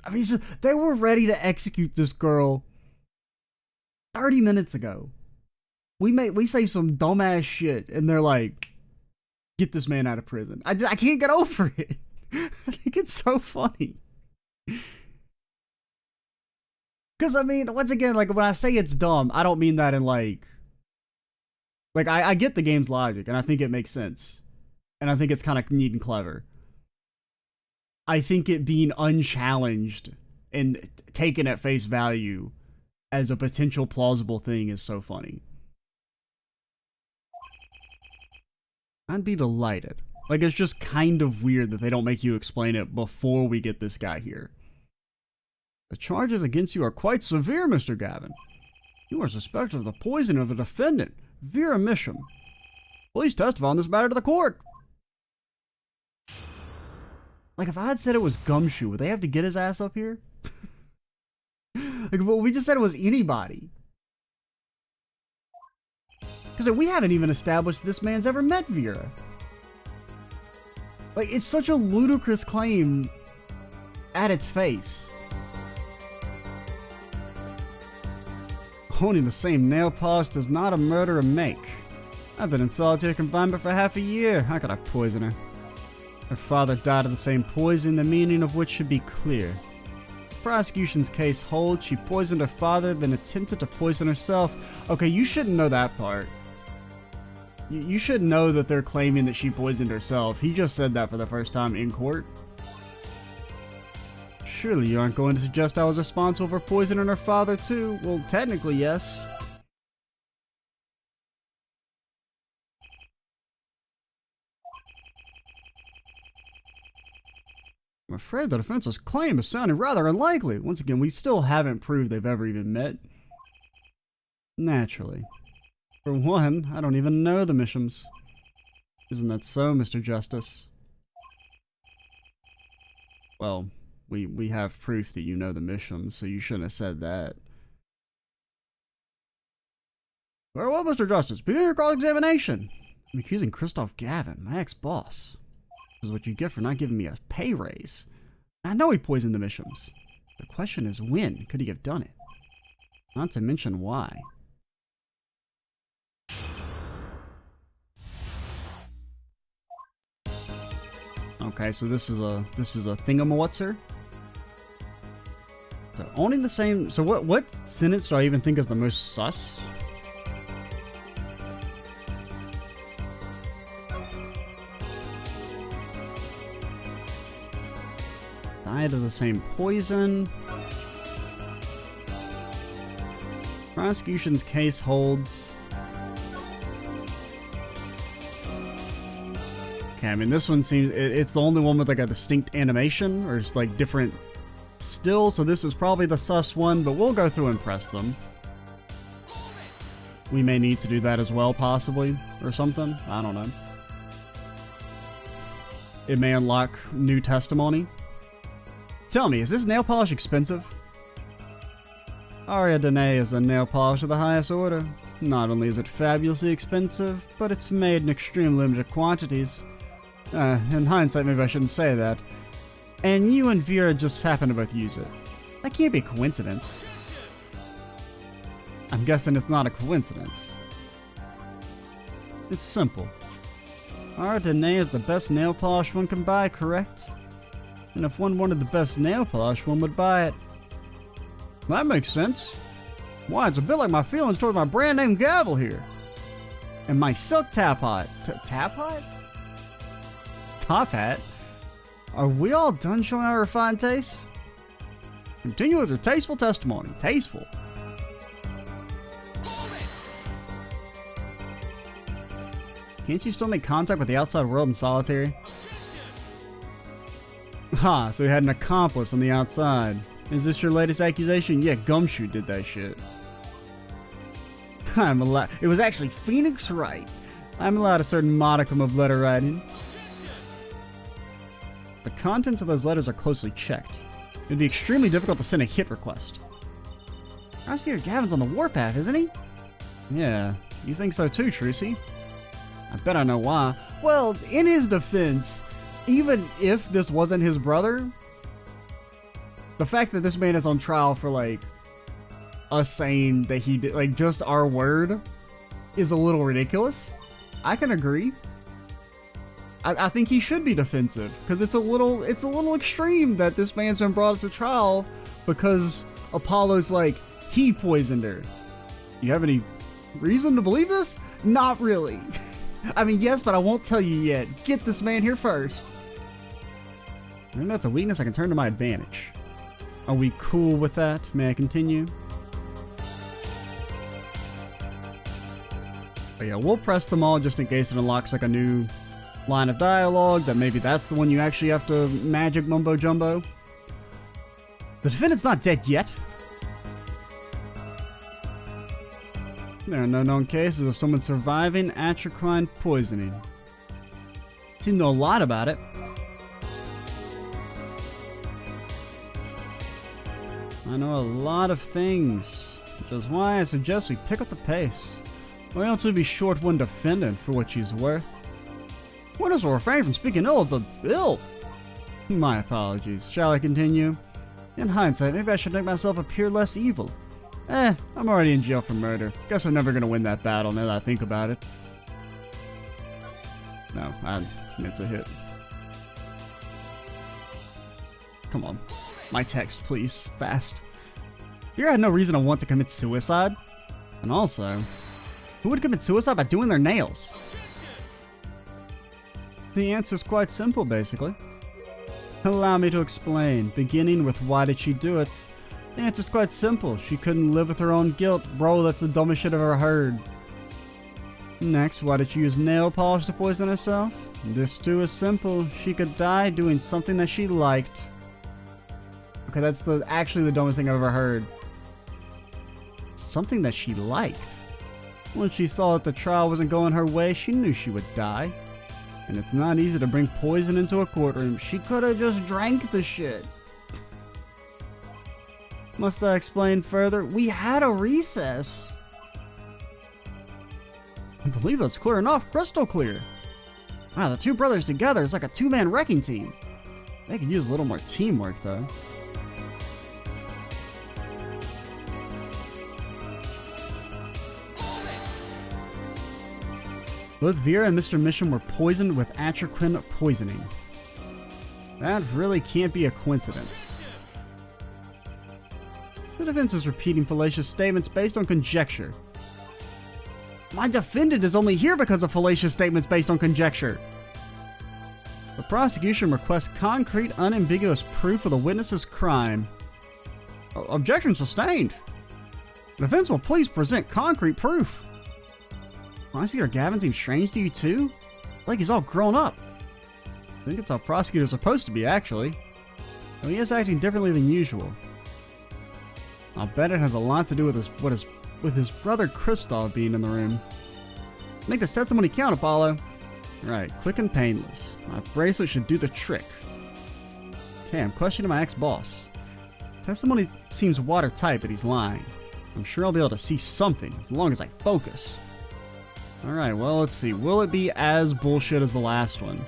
I mean, they were ready to execute this girl 30 minutes ago. We say some dumbass shit, and they're like, get this man out of prison. I can't get over it. I think it's so funny. Because, I mean, once again, like, when I say it's dumb, I don't mean that in, like, I get the game's logic, and I think it makes sense. And I think it's kind of neat and clever. I think it being unchallenged and taken at face value as a potential plausible thing is so funny. I'd be delighted. Like, it's just kind of weird that they don't make you explain it before we get this guy here. The charges against you are quite severe, Mr. Gavin. You are suspected of the poisoning of a defendant, Vera Misham. Please testify on this matter to the court. Like, if I had said it was Gumshoe, would they have to get his ass up here? Like, well, we just said it was anybody. Because we haven't even established this man's ever met Vera. Like, it's such a ludicrous claim at its face. Owning the same nail polish does not a murderer make. I've been in solitary confinement for half a year. How could I poison her? Her father died of the same poison, the meaning of which should be clear. The prosecution's case holds she poisoned her father, then attempted to poison herself. Okay, you shouldn't know that part. You should know that they're claiming that she poisoned herself. He just said that for the first time in court. Surely you aren't going to suggest I was responsible for poisoning her father too? Well, technically, yes. I'm afraid the defense's claim is sounding rather unlikely. Once again, we still haven't proved they've ever even met. Naturally. For one, I don't even know the Mishams. Isn't that so, Mr. Justice? Well, we have proof that you know the Mishams, so you shouldn't have said that. Very well, Mr. Justice, begin your cross-examination. I'm accusing Christoph Gavin, my ex-boss. This is what you get for not giving me a pay raise. I know he poisoned the Mishams. The question is, when could he have done it? Not to mention why. Okay, so this is a thingamawatser. So owning the same. So what sentence do I even think is the most sus? Died of the same poison. Prosecution's case holds. Okay, I mean, this one seems, it's the only one with like a distinct animation, or it's like different still, so this is probably the sus one, but we'll go through and press them. we may need to do that as well, possibly, or something. I don't know. It may unlock new testimony. Tell me, is this nail polish expensive? Aria Dene is a nail polish of the highest order. Not only is it fabulously expensive, but it's made in extreme limited quantities. In hindsight, maybe I shouldn't say that. And you and Vera just happen to both use it. That can't be a coincidence. I'm guessing it's not a coincidence. It's simple. Aria Dene is the best nail polish one can buy, correct? And if one wanted the best nail polish, one would buy it. That makes sense. Why, it's a bit like my feelings toward my brand name gavel here. And my silk tap hat. Tap hat? Top hat? Are we all done showing our refined tastes? Continue with your tasteful testimony. Tasteful. Can't you still make contact with the outside world in solitary? Ha, so you had an accomplice on the outside. Is this your latest accusation? Yeah, Gumshoe did that shit. It was actually Phoenix Wright. I'm allowed a certain modicum of letter writing. The contents of those letters are closely checked. It would be extremely difficult to send a hit request. Prosecutor Gavin's on the warpath, isn't he? Yeah, you think so too, Trucy? I bet I know why. Well, in his defense, even if this wasn't his brother, the fact that this man is on trial for, like, us saying that he did, like, just our word is a little ridiculous. I can agree. I think he should be defensive, because it's a little extreme that this man's been brought up to trial because Apollo's like, he poisoned her. You have any reason to believe this? Not really. I mean, yes, but I won't tell you yet. Get this man here first. Maybe that's a weakness I can turn to my advantage. Are we cool with that? May I continue? But yeah, we'll press them all just in case it unlocks like a new line of dialogue, that maybe that's the one you actually have to magic mumbo jumbo. The defendant's not dead yet. There are no known cases of someone surviving atracrine poisoning. Seem to know a lot about it. I know a lot of things, which is why I suggest we pick up the pace, or else we'd be short one defendant for what she's worth. Witness will refrain from speaking ill of the ill. My apologies. Shall I continue? In hindsight, maybe I should make myself appear less evil. I'm already in jail for murder. Guess I'm never gonna win that battle now that I think about it. No, it's a hit. Come on. My text, please. Fast. Here I had no reason to want to commit suicide. And also, who would commit suicide by doing their nails? The answer's quite simple, basically. Allow me to explain, beginning with why did she do it? The answer's quite simple. She couldn't live with her own guilt. Bro, that's the dumbest shit I've ever heard. Next, why did she use nail polish to poison herself? This too is simple. She could die doing something that she liked. Okay, that's actually the dumbest thing I've ever heard. Something that she liked. When she saw that the trial wasn't going her way, she knew she would die. And it's not easy to bring poison into a courtroom. She could have just drank the shit. Must I explain further? We had a recess. I believe that's clear enough. Crystal clear. Wow, the two brothers together is like a two-man wrecking team. They could use a little more teamwork, though. Both Vera and Mr. Mission were poisoned with atracrine poisoning. That really can't be a coincidence. The defense is repeating fallacious statements based on conjecture. My defendant is only here because of fallacious statements based on conjecture. The prosecution requests concrete, unambiguous proof of the witness's crime. Objection sustained. The defense will please present concrete proof. Prosecutor Gavin seems strange to you too? Like he's all grown up. I think it's how prosecutors are supposed to be, actually. Though he is acting differently than usual. I'll bet it has a lot to do with what his with his brother Kristoff being in the room. Make the testimony count, Apollo. Right, quick and painless. My bracelet should do the trick. Okay, I'm questioning my ex-boss. Testimony seems watertight, but he's lying. I'm sure I'll be able to see something as long as I focus. Alright, well, let's see. Will it be as bullshit as the last one?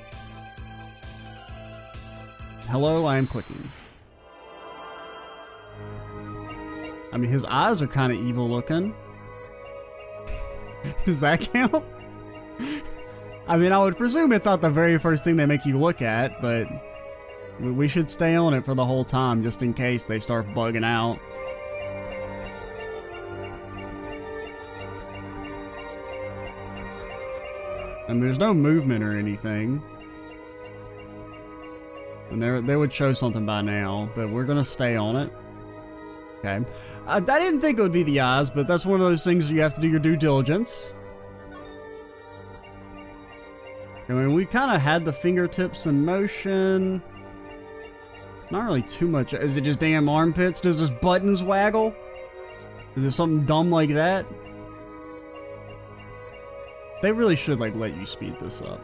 Hello, I am clicking. I mean, his eyes are kind of evil looking. Does that count? I mean, I would presume it's not the very first thing they make you look at, but we should stay on it for the whole time just in case they start bugging out. And there's no movement or anything. And they would show something by now, but we're going to stay on it. Okay. I didn't think it would be the eyes, but that's one of those things you have to do your due diligence. I mean, we kind of had the fingertips in motion. It's not really too much. Is it just damn armpits? Does his buttons waggle? Is there something dumb like that? They really should, like, let you speed this up.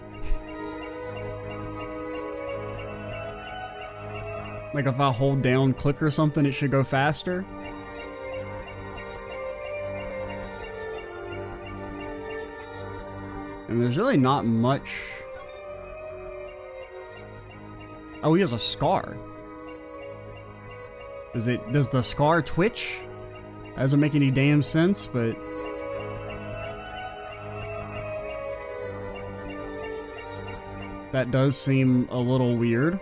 Like, if I hold down click or something, it should go faster. And there's really not much... Oh, he has a scar. Does the scar twitch? That doesn't make any damn sense, but... that does seem a little weird.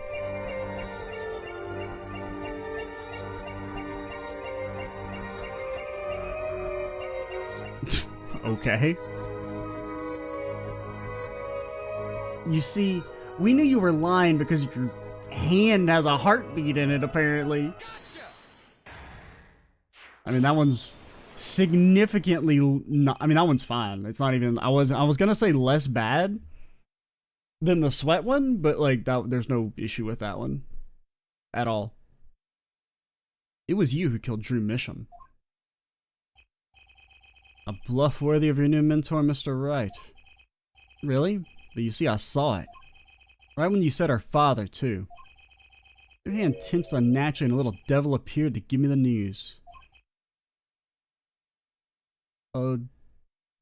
Okay. You see, we knew you were lying because your hand has a heartbeat in it, apparently. I mean, that one's significantly not... I mean, that one's fine. It's not even... I was gonna say less bad than the sweat one, but, like, there's no issue with that one. At all. It was you who killed Drew Misham. A bluff worthy of your new mentor, Mr. Wright. Really? But you see, I saw it. Right when you said our father, too. Your hand tensed unnaturally and a little devil appeared to give me the news.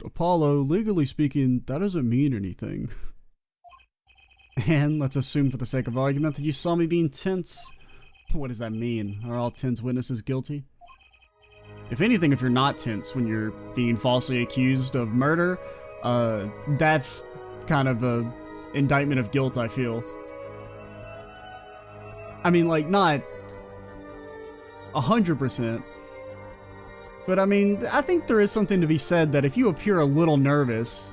Apollo, legally speaking, that doesn't mean anything. And let's assume for the sake of argument that you saw me being tense. What does that mean? Are all tense witnesses guilty? If anything, if you're not tense when you're being falsely accused of murder, that's kind of a indictment of guilt, I feel. I mean, like, not 100%. But I mean, I think there is something to be said that if you appear a little nervous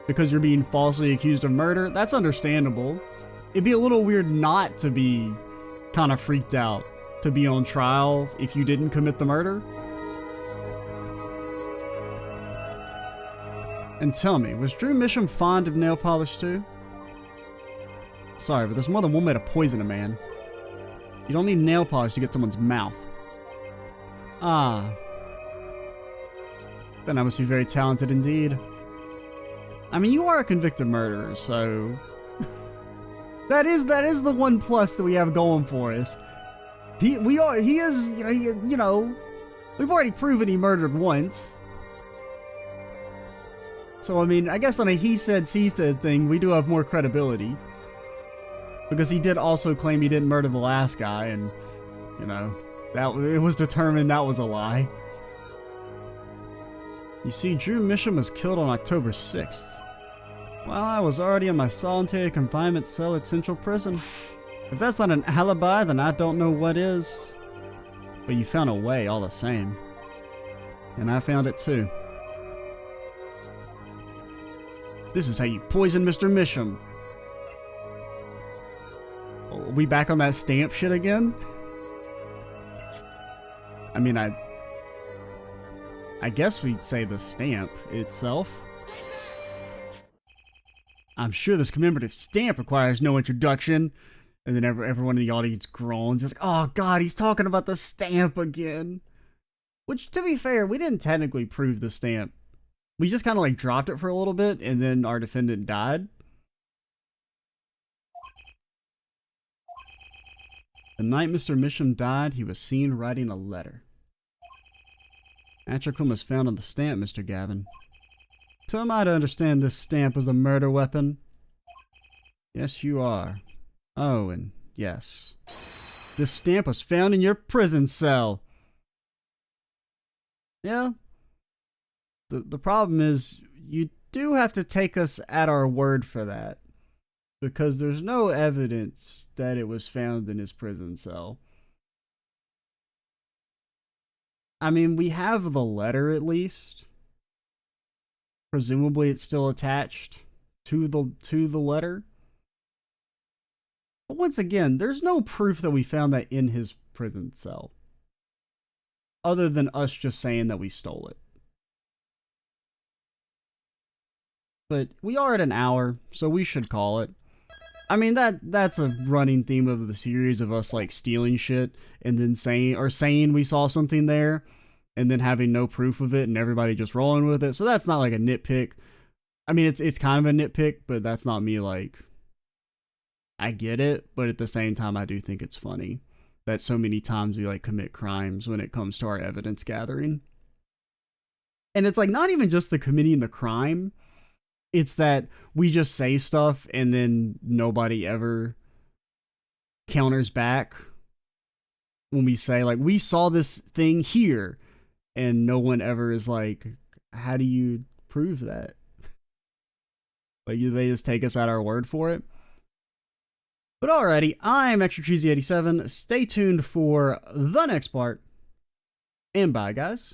because you're being falsely accused of murder, that's understandable. It'd be a little weird not to be kind of freaked out to be on trial if you didn't commit the murder. And tell me, was Drew Misham fond of nail polish too? Sorry, but there's more than one way to poison a man. You don't need nail polish to get someone's mouth. Ah. Then I must be very talented indeed. I mean, you are a convicted murderer, so... that is the one plus that we have going for us. He is, you know, we've already proven he murdered once. So, I mean, I guess on a he said, she said thing, we do have more credibility. Because he did also claim he didn't murder the last guy, and, you know, it was determined that was a lie. You see, Drew Misham was killed on October 6th. While I was already in my solitary confinement cell at Central Prison. If that's not an alibi, then I don't know what is. But you found a way all the same. And I found it too. This is how you poison Mr. Misham. Oh, are we back on that stamp shit again? I mean, I guess we'd say the stamp itself. I'm sure this commemorative stamp requires no introduction. And then everyone in the audience groans. It's like, oh god, he's talking about the stamp again. Which, to be fair, we didn't technically prove the stamp. We just kind of like dropped it for a little bit, and then our defendant died. The night Mr. Misham died, he was seen writing a letter. Atricum was found on the stamp, Mr. Gavin. So am I to understand this stamp was a murder weapon? Yes, you are. Oh, and yes. This stamp was found in your prison cell. Yeah. The problem is, you do have to take us at our word for that. Because there's no evidence that it was found in his prison cell. I mean, we have the letter at least. Presumably it's still attached to the letter. But once again, there's no proof that we found that in his prison cell. Other than us just saying that we stole it. But we are at an hour, so we should call it. I mean, that's a running theme of the series of us like stealing shit and then saying we saw something there and then having no proof of it and everybody just rolling with it. So that's not like a nitpick. I mean, it's kind of a nitpick, but that's not me like, I get it, but at the same time I do think it's funny that so many times we like commit crimes when it comes to our evidence gathering. And it's like not even just the committing the crime. It's that we just say stuff and then nobody ever counters back when we say, like, we saw this thing here, and no one ever is like, how do you prove that? Like, they just take us at our word for it. But alrighty, I'm Extra Cheesy 87. Stay tuned for the next part, and bye, guys.